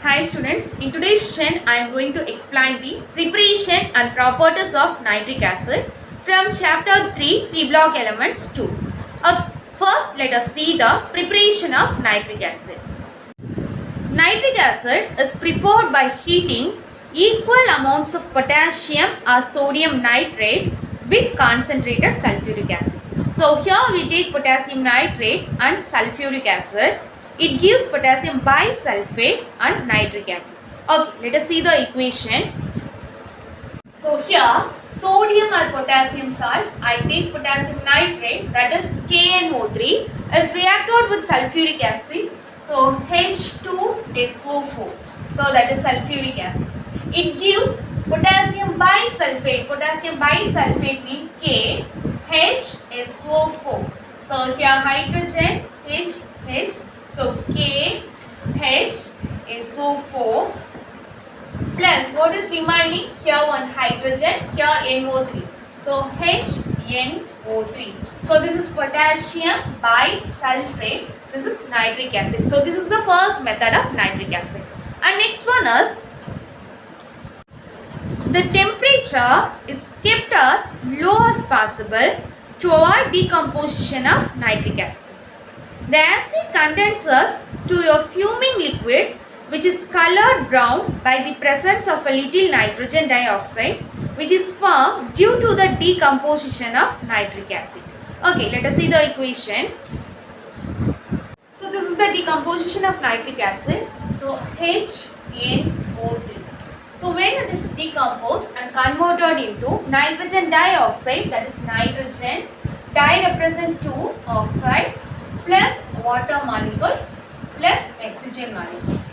Hi students, in today's session I am going to explain the preparation and properties of nitric acid from chapter 3 P block elements 2. First let us see the preparation of nitric acid. Nitric acid is prepared by heating equal amounts of potassium or sodium nitrate with concentrated sulfuric acid. So here we take potassium nitrate and sulfuric acid. It gives potassium bisulfate and nitric acid. Okay, let us see the equation. So here sodium or potassium salt, I take potassium nitrate, that is KNO3, is reacted with sulfuric acid. So H2SO4. So that is sulfuric acid. It gives potassium bisulfate. Potassium bisulfate means KHSO4. So here hydrogen H. So KHSO4 plus what is remaining? Here one hydrogen, here NO3. So HNO3. So this is potassium bisulfate. This is nitric acid. So this is the first method of nitric acid. And next one is the temperature is kept as low as possible to avoid decomposition of nitric acid. The acid condenses to a fuming liquid which is colored brown by the presence of a little nitrogen dioxide which is formed due to the decomposition of nitric acid. Okay, let us see the equation. So this is the decomposition of nitric acid. So HNO3. So when it is decomposed and converted into nitrogen dioxide, that is nitrogen, di represent 2 oxide plus water molecules plus oxygen molecules.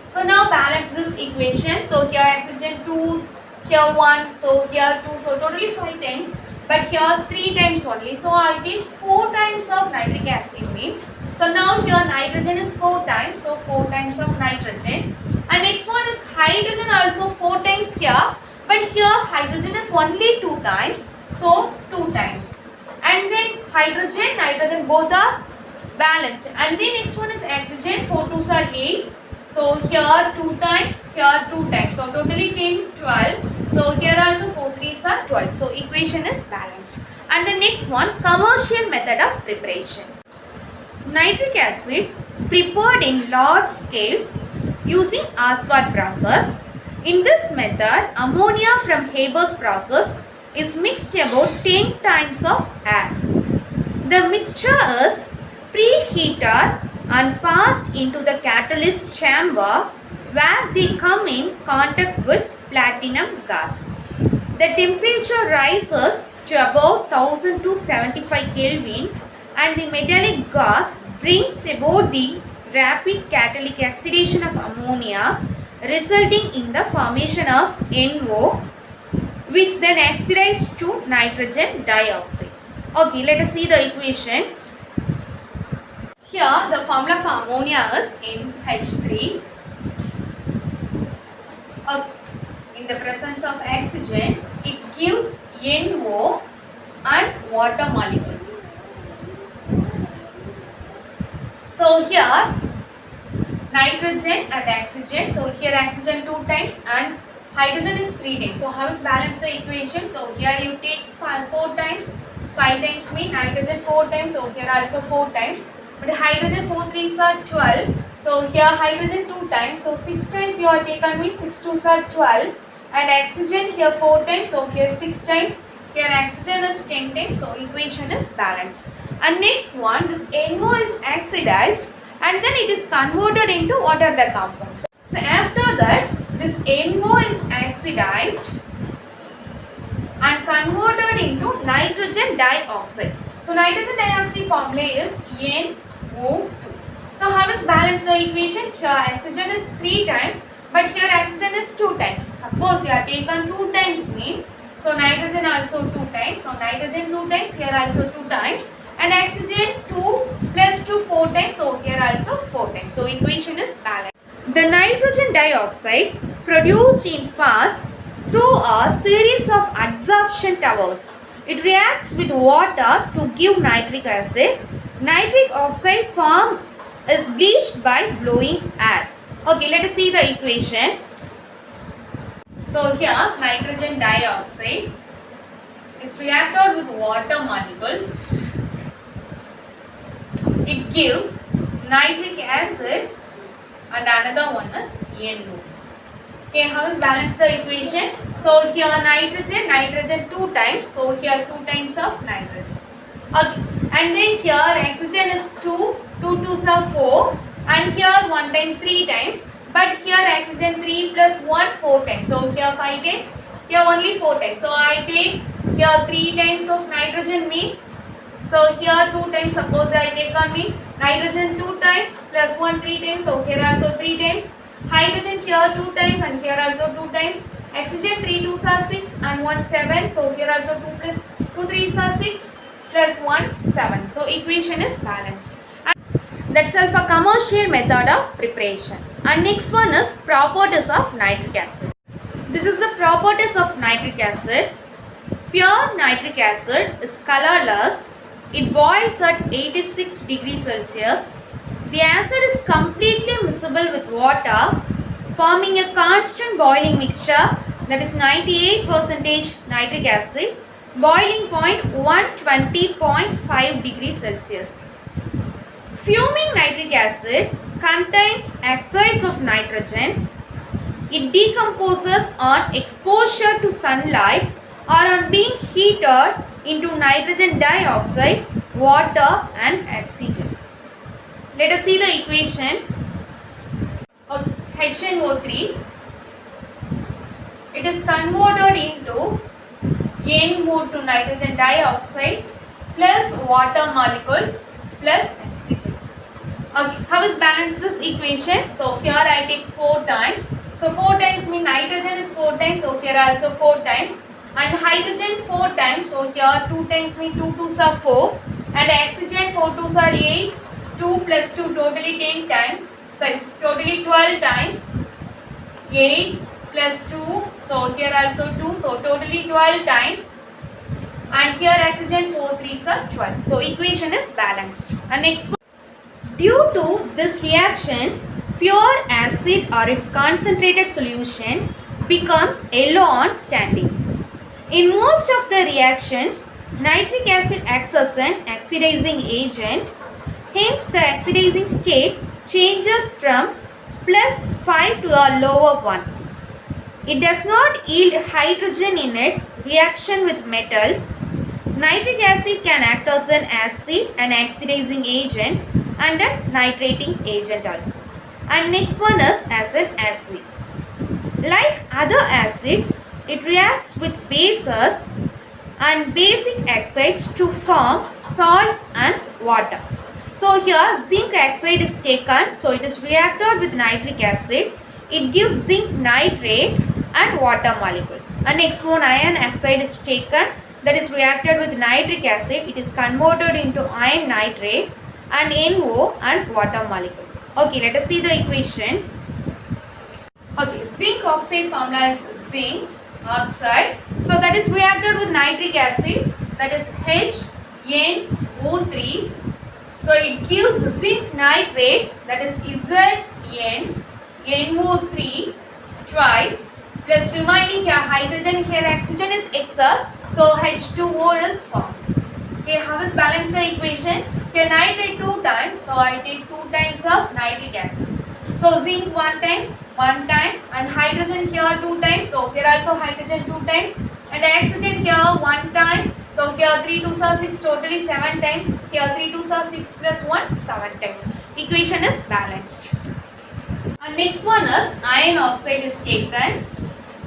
So now balance this equation. So here oxygen 2, here 1, so here 2, so totally 5 times, but here 3 times only. So I take 4 times of nitric acid means. So now here nitrogen is 4 times, so 4 times of nitrogen. And next one is hydrogen also 4 times here, but here hydrogen is only 2 times, so 2 times. And then hydrogen, nitrogen both are balanced. And then next one is oxygen, 4 2s are 8. So here 2 times, here 2 times. So totally 10, 12. So here also 4 3s are 12. So equation is balanced. And the next one, commercial method of preparation. Nitric acid prepared in large scales using Aswad process. In this method, ammonia from Haber's process is mixed about 10 times of air. The mixture is preheated and passed into the catalyst chamber where they come in contact with platinum gas. The temperature rises to about 1275 Kelvin and the metallic gas brings about the rapid catalytic oxidation of ammonia resulting in the formation of NO, which then oxidizes to nitrogen dioxide. Okay, let us see the equation. Here the formula for ammonia is NH3. In the presence of oxygen, it gives NO and water molecules. So here nitrogen and oxygen. So here oxygen 2 times and hydrogen is 3 times. So how is balance the equation? So here you take 4 times, 5 times mean nitrogen 4 times. So here also 4 times. But hydrogen 4 3s are 12. So here hydrogen 2 times. So 6 times you are taken means 6 2s are 12. And oxygen here 4 times. So here 6 times. Here oxygen is 10 times. So equation is balanced. And next one, this NO is oxidized and then it is converted into what are the compounds. So after that, this NO is oxidized and converted into nitrogen dioxide. So nitrogen dioxide formula is NO2. So how is balance the equation? Here oxygen is 3 times, but here oxygen is 2 times. Suppose you are taken 2 times mean, so nitrogen also 2 times. So nitrogen 2 times, here also 2 times. And oxygen 2 plus 2 4 times, so here also 4 times. So equation is balanced. The nitrogen dioxide produced in pass through a series of adsorption towers. It reacts with water to give nitric acid. Nitric oxide form is bleached by blowing air. Okay, let us see the equation. So here nitrogen dioxide is reacted with water molecules. It gives nitric acid and another one is NO. Okay, how is balanced the equation? So here nitrogen 2 times. So here 2 times of nitrogen. Okay, and then here oxygen is 2, 2 2s are 4, and here 1 time 3 times. But here oxygen 3 plus 1 4 times. So here 5 times. Here only 4 times. So I take here 3 times of nitrogen mean. So here 2 times. Suppose I take on me nitrogen 2 times plus 1 3 times. So here also 3 times. Hydrogen here 2 times and here also 2 times. Oxygen 3 2s are 6 and 1 7. So here also 2 plus 2 3s are 6 plus 1 7. So equation is balanced. And that's all for commercial method of preparation. And next one is properties of nitric acid. This is the properties of nitric acid. Pure nitric acid is colorless. It boils at 86 degrees Celsius. The acid is completely miscible with water, forming a constant boiling mixture, that is 98% nitric acid, boiling point 120.5 degrees Celsius. Fuming nitric acid contains oxides of nitrogen. It decomposes on exposure to sunlight or on being heated into nitrogen dioxide, water and oxygen. Let us see the equation of HNO3. It is converted into NO2 nitrogen dioxide plus water molecules plus oxygen. Okay, how is balanced this equation? So here I take 4 times. So 4 times means nitrogen is 4 times. So here also 4 times. And hydrogen 4 times. So here 2 times means 2 2s are 4. And oxygen 4 2s are 8. 2 plus 2 totally 10 times. Sorry, totally 12 times. 8 plus 2. So here also 2. So totally 12 times. And here oxygen 4 3s are 12. So equation is balanced. And next one. Due to this reaction, pure acid or its concentrated solution becomes yellow on standing. In most of the reactions, nitric acid acts as an oxidizing agent. Hence, the oxidizing state changes from +5 to a lower one. It does not yield hydrogen in its reaction with metals. Nitric acid can act as an acid, an oxidizing agent, and a nitrating agent also. And next one is as an acid. Like other acids, it reacts with bases and basic oxides to form salts and water. So here zinc oxide is taken, so it is reacted with nitric acid. It gives zinc nitrate and water molecules. And next one iron oxide is taken, that is reacted with nitric acid. It is converted into iron nitrate and NO and water molecules. Okay, let us see the equation. Okay, zinc oxide formula is zinc oxide. So that is reacted with nitric acid, that is HNO3. So it gives zinc nitrate, that is ZnNO3 twice, plus remaining here hydrogen, here oxygen is excess, so H2O is formed. Okay, how is balanced the equation? Here nitrate 2 times, so I take 2 times of nitric acid. So zinc 1 time, and hydrogen here 2 times, so here also hydrogen 2 times, and oxygen here 1 time, so here 3 2s are 6, totally 7 times, here 3 2s are 6 plus 1, 7 times. Equation is balanced. And next one is iron oxide is taken,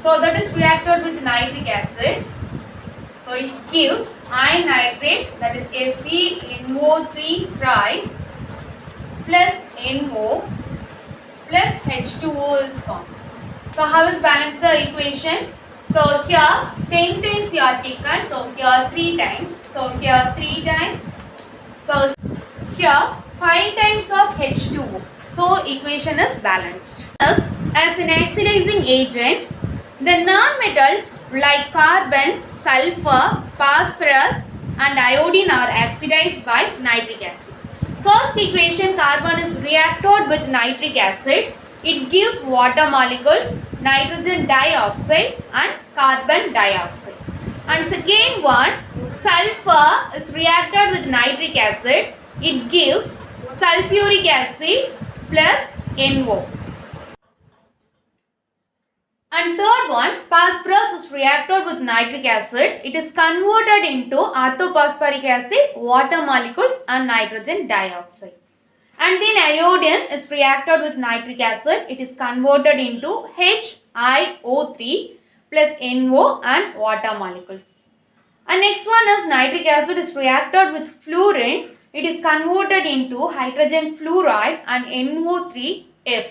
so that is reacted with nitric acid. So it gives iron nitrate, that is FeNO3 thrice plus NO plus H2O is formed. So how is balanced the equation? So here 10 times you are taken, so here 3 times, so here 3 times, so here 5 times of H2O. So equation is balanced. As an oxidizing agent, the non-metals like carbon, sulfur, phosphorus and iodine are oxidized by nitric acid. First equation, carbon is reacted with nitric acid. It gives water molecules, nitrogen dioxide and carbon dioxide. And second one, sulfur is reacted with nitric acid. It gives sulfuric acid plus NO. And third one, phosphorus is reacted with nitric acid. It is converted into orthophosphoric acid, water molecules and nitrogen dioxide. And then iodine is reacted with nitric acid. It is converted into HiO3 plus NO and water molecules. And next one is nitric acid is reacted with fluorine. It is converted into hydrogen fluoride and NO3F.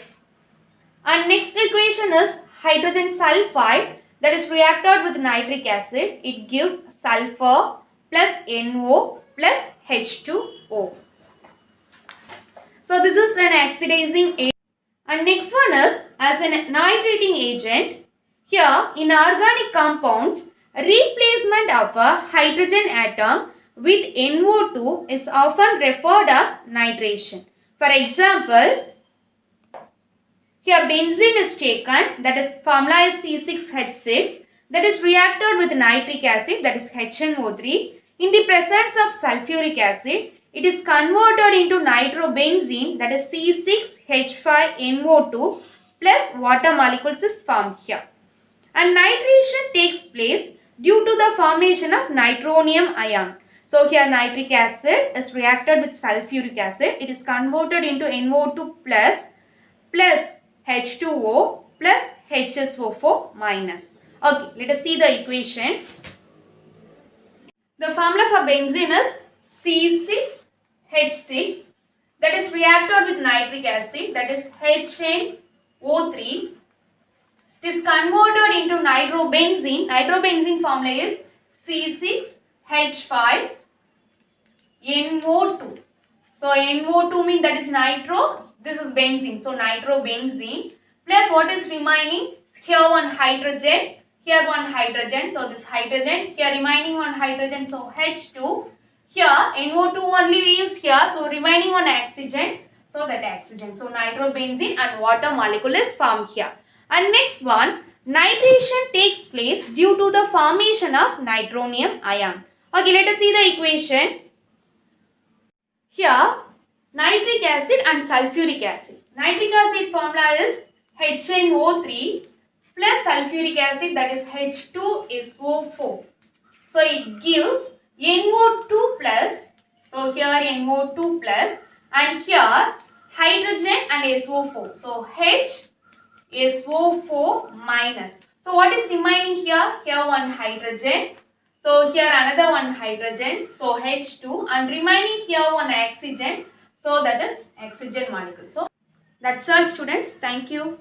And next equation is hydrogen sulfide that is reacted with nitric acid. It gives sulfur plus NO plus H2O. So this is an oxidizing agent. And next one is as an nitrating agent. Here in organic compounds, replacement of a hydrogen atom with NO2 is often referred as nitration. For example, here benzene is taken, that is formula is C6H6, that is reacted with nitric acid, that is HNO3. In the presence of sulfuric acid, it is converted into nitrobenzene, that is C6H5NO2 plus water molecules is formed here. And nitration takes place due to the formation of nitronium ion. So here nitric acid is reacted with sulfuric acid. It is converted into NO2 plus H2O plus HSO4 minus. Okay, let us see the equation. The formula for benzene is C6H6 that is reacted with nitric acid, that is HNO3. It is converted into nitrobenzene. Nitrobenzene formula is C6H5NO2. So NO2 means that is nitro, this is benzene. So nitrobenzene plus what is remaining? Here one hydrogen, here one hydrogen. So this hydrogen, here remaining one hydrogen. So H2. Here NO2 only we use here. So remaining one oxygen. So that oxygen. So nitrobenzene and water molecule is formed here. And next one, nitration takes place due to the formation of nitronium ion. Okay, let us see the equation. Here, nitric acid and sulfuric acid. Nitric acid formula is HNO3 plus sulfuric acid, that is H2SO4. So it gives NO2 plus. So here NO2 plus and here hydrogen and SO4. So HSO4 minus. So what is remaining here? Here one hydrogen. So here another one hydrogen, so H2 and remaining here one oxygen, so that is oxygen molecule. So that's all students, thank you.